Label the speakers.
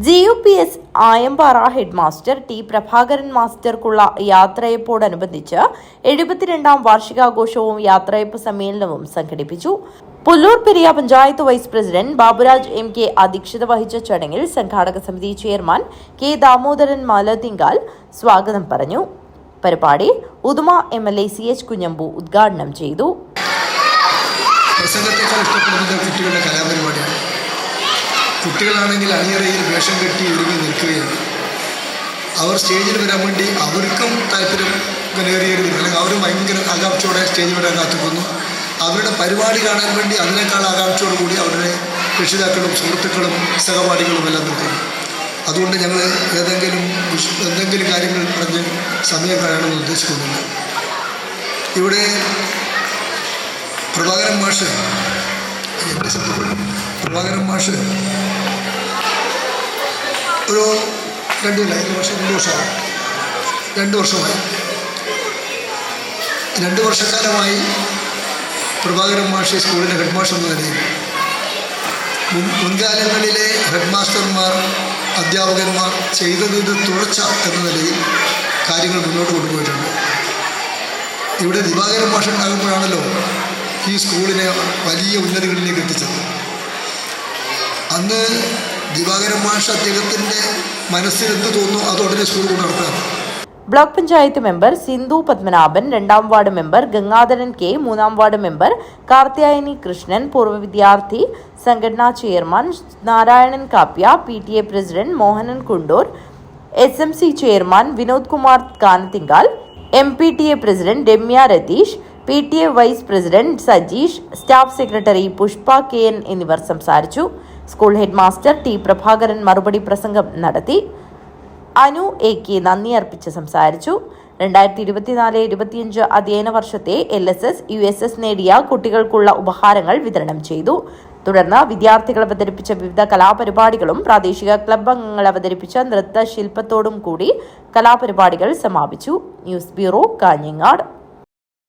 Speaker 1: GUPS Ayampara head master T Prabhakaran മാസ്റ്റർക്കുള്ള യാത്രയപ്പോടനുബന്ധിച്ച് 72ാം വാർഷികാഘോഷവും യാത്രയപ്പ് സമ്മേളനവും സംഘടിപ്പിച്ചു. Pullur Periya panchayat vice president Baburaj MK അധ്യക്ഷത വഹിച്ച ചടങ്ങിൽ സംഘാടക സമിതി ചെയർമാൻ K ദാമോദരൻ മാലത്തിങ്കാൽ സ്വാഗതം പറഞ്ഞു. പരിപാടി ഉദുമ MLA CH കുഞ്ഞമ്പു ഉദ്ഘാടനം ചെയ്തു.
Speaker 2: കുട്ടികളാണെങ്കിൽ അണിയറയിൽ വേഷം കെട്ടി ഒരുങ്ങി നിൽക്കുകയാണ്. അവർ സ്റ്റേജിൽ വരാൻ വേണ്ടി അവർക്കും താല്പര്യം കലേറിയരുത്, അല്ലെങ്കിൽ അവർ ഭയങ്കര ആകാംക്ഷയോടെ സ്റ്റേജിൽ വരാൻ കാത്തുക്കുന്നു. അവരുടെ പരിപാടി കാണാൻ വേണ്ടി അതിനേക്കാൾ ആകാംക്ഷയോടുകൂടി അവരുടെ രക്ഷിതാക്കളും സുഹൃത്തുക്കളും സഹപാഠികളും എല്ലാം നിൽക്കുന്നു. അതുകൊണ്ട് ഞങ്ങൾ എന്തെങ്കിലും കാര്യങ്ങൾ പറഞ്ഞ് സമയം കളയണമെന്ന് ഉദ്ദേശിക്കുന്നില്ല. ഇവിടെ പ്രഭാകരൻ മാഷ് ഒരു 2 വർഷമായി 2 വർഷക്കാലമായി പ്രഭാകരൻ മാഷ് സ്കൂളിലെ ഹെഡ് മാസ്റ്റർ എന്ന നിലയിൽ മുൻകാലങ്ങളിലെ ഹെഡ് മാസ്റ്റർമാർ അധ്യാപകന്മാർ ചെയ്തതിന് തുടർച്ച എന്ന നിലയിൽ കാര്യങ്ങൾ മുന്നോട്ട് കൊണ്ടുപോയിട്ടുണ്ട്. ഇവിടെ ദിവാകരൻ മാഷ് ഉണ്ടാകുമ്പോഴാണല്ലോ ഈ സ്കൂളിനെ വലിയ ഉന്നതികളിലേക്ക് എത്തിച്ചത്. അന്ന് ദിവാകരൻ മാഷ് അദ്ദേഹത്തിൻ്റെ മനസ്സിലെന്ത് തോന്നുന്നു അതോടെ സ്കൂൾ കൊണ്ട് നടത്താൻ.
Speaker 1: ബ്ലോക്ക് പഞ്ചായത്ത് മെമ്പർ സിന്ധു പത്മനാഭൻ, 2ാം വാർഡ് മെമ്പർ ഗംഗാധരൻ K, 3ാം വാർഡ് മെമ്പർ കാർത്യായനി കൃഷ്ണൻ, പൂർവ്വ വിദ്യാർത്ഥി സംഘടനാ chairman Narayanan Kapya, PTA president Mohanan Kundur, SMC chairman Vinod Kumar Kanathinkal, MPTA president Ramya Ratheesh, PTA vice president Sajeesh, staff secretary Pushpa KN എന്നിവർ സംസാരിച്ചു. School head master T Prabhakaran മറുപടി പ്രസംഗം നടത്തി. അനു AK നന്ദി അർപ്പിച്ച് സംസാരിച്ചു. 2024-25 അധ്യയന വർഷത്തെ LSS, USS നേടിയ കുട്ടികൾക്കുള്ള ഉപഹാരങ്ങൾ വിതരണം ചെയ്തു. തുടർന്ന് വിദ്യാർത്ഥികൾ അവതരിപ്പിച്ച വിവിധ കലാപരിപാടികളും പ്രാദേശിക ക്ലബ് അംഗങ്ങൾ അവതരിപ്പിച്ച നൃത്തശില്പത്തോടും കൂടി കലാപരിപാടികൾ സമാപിച്ചു. News bureau, Kanhangad.